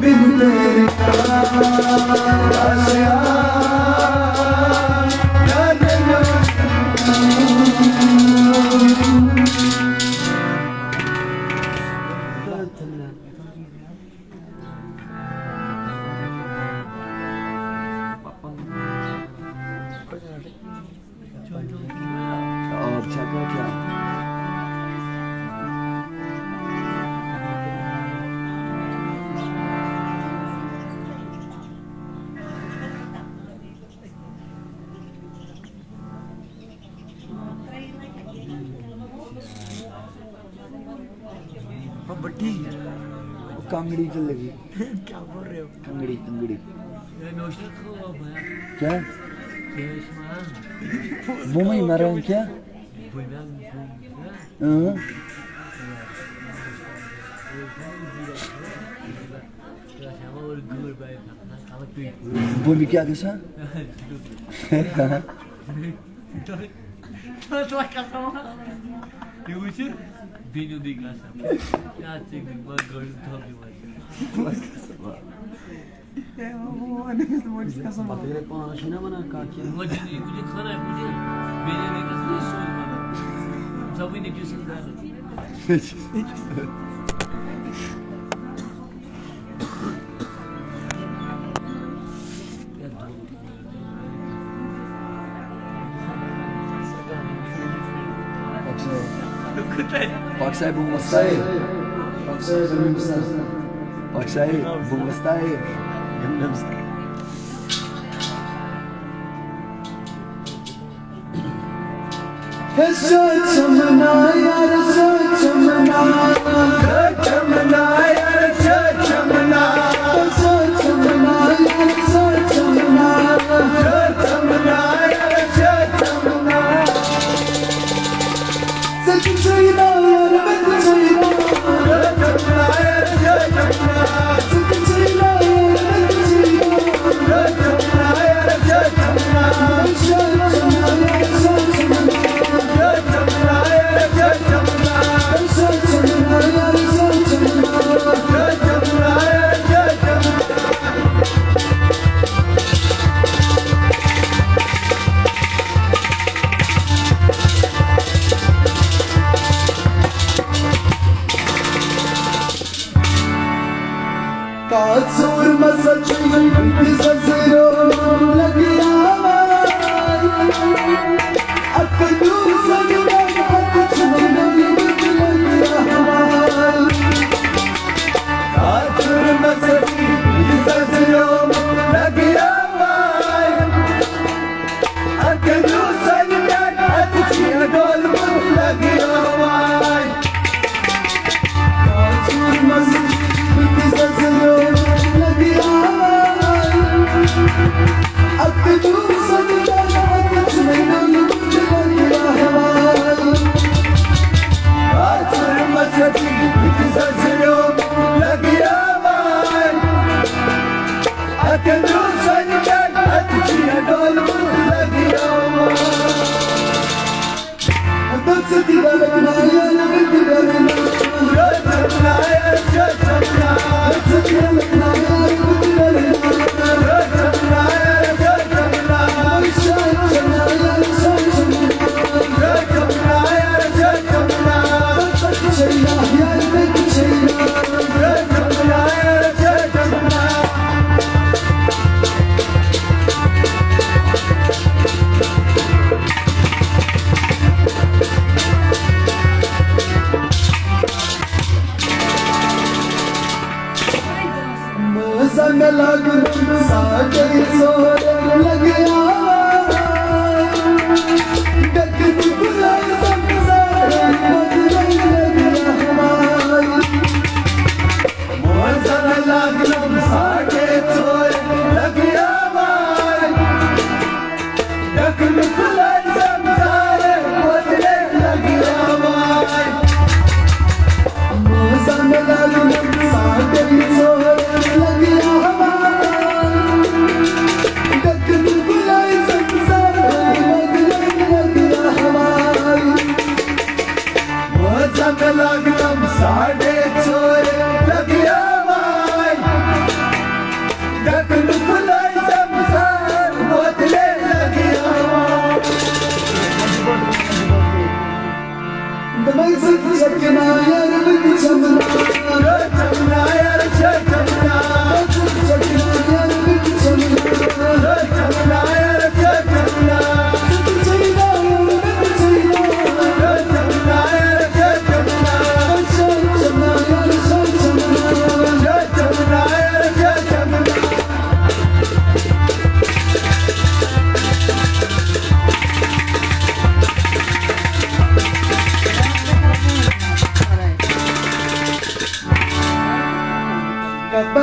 बिन तेरे आशिया और जगह क्या बट्टी कांगड़ी चल लगी क्या बोल रहे हो? कंगड़ी कंगड़ी क्या? क्या वो मैं मरा हूँ क्या हाँ? वो भी क्या कैसा Beni de kasam. Gerçekten bak gördüm tabii var. तेरे पाँच ना बना काकी मुझे नहीं मुझे खाना है मुझे मैंने नहीं कहा ये सोच बना सभी ने किसी का Paksai bumastai. Paksai bumastai. Chamana yaar chamana chamana yaar chamana chamana yaar chamana chamana yaar chamana sach chayna yaar mat chayna chamana yaar chamana sach chayna yaar mat chayna chamana yaar chamana Kazur masachin bizaziro lagiya akadu sagna akchuna lagiya Kazur masachin bizaziro lagiya akadu sagna akchuna lagiya Kazur masachin bizaziro संग लग सागर सोर लगिया duck बुलाए संसार मधुरई लगिया हमारी मोर संग लग सागर सोर लगिया डक बुलाए संसार मधुरई लगिया हमारी मोर संग लग सागर सोर साढ़े छोरे लगिया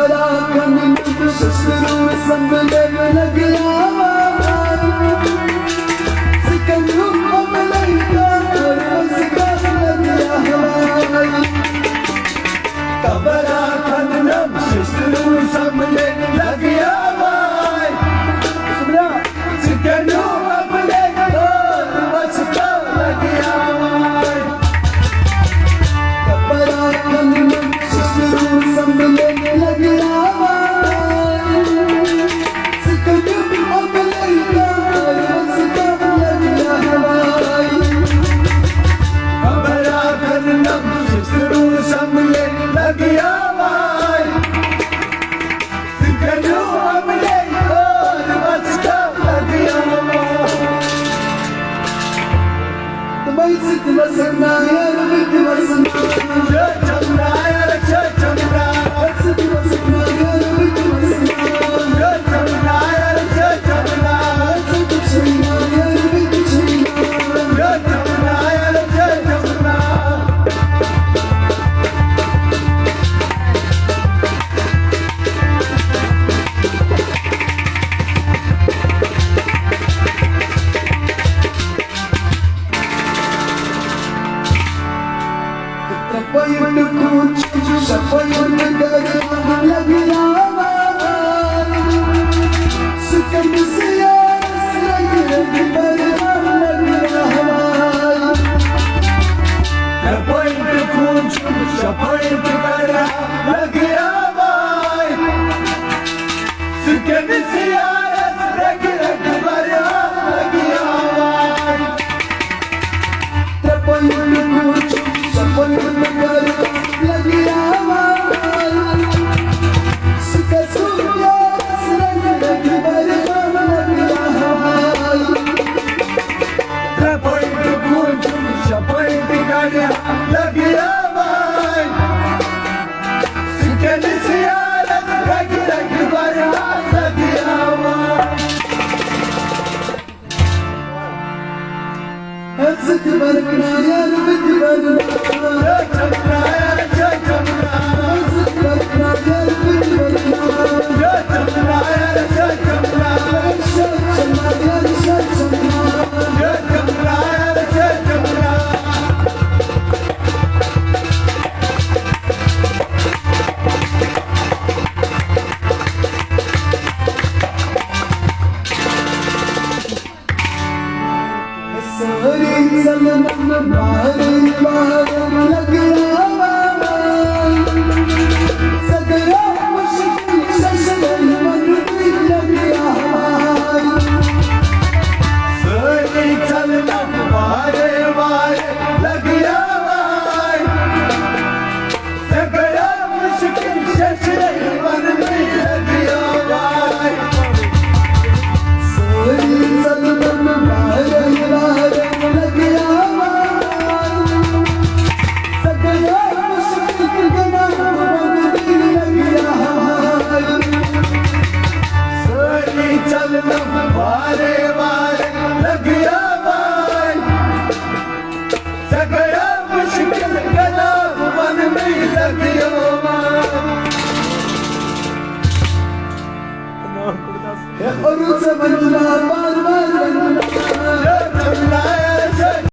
कबरा कन शस्त्रों संभले लग आवाज सिकंदरू अमलाई का उसका लग आवाज कबरा कन शस्त्रों संभले लग आवाज सिकंदरू अमलाई का उसका लग आवाज कबरा कन शस्त्रों संभले लग आवाज सिकंदरू अमलाई का उसका लग आवाज कबरा कन शस्त्रों संभले लग आवाज सिकंदरू अमलाई का उसका लग आवाज तुम्हारी सिद्ध वसना यार विद्ध वसना चंद्रा यार चंद्रा सिद्ध वसना यार विद्ध वसना चंद्रा यार चंद्रा सिद्ध चंद्रा यार विद्ध चंद्रा चंद्रा यार Chandra Tapayun ko, sapayun gagawin lag awaज Sikand से यार लग बरमान लग आवाज tapayun ko, sapayun gagawin लग आवाज सिकंद से यार लग बरमान लग आवाज tapayun ko sapayun लग आवाज सिकंदरू यार लग बरमान लग आवाज tapayun ko sapayun gagawin लग आवाज सिकंद से यार लग बरमान लग आवाज हंसत बरकना यार विद बरना चंद्रा यार चंद्रा हंसत बरकना यार विद बरना चंद्रा यार चंद्रा चंद्रा यार चंद्रा चंद्रा यार चंद्रा सारी सलमन मारे मारे लग आवाज सगरा मुश्किल शशल मन में लग आवाज सारी सलमन मारे मारे लग आवाज सगरा मुश्किल शशल मन में लग आवाज सारी सलमन मारे लग आवाज सगरा मुश्किल गना मन में लग आवाज सारी सलमन मारे मारे लग आवाज सगरा मुश्किल गना मन में लग आवाज और से बनना बार बार बनना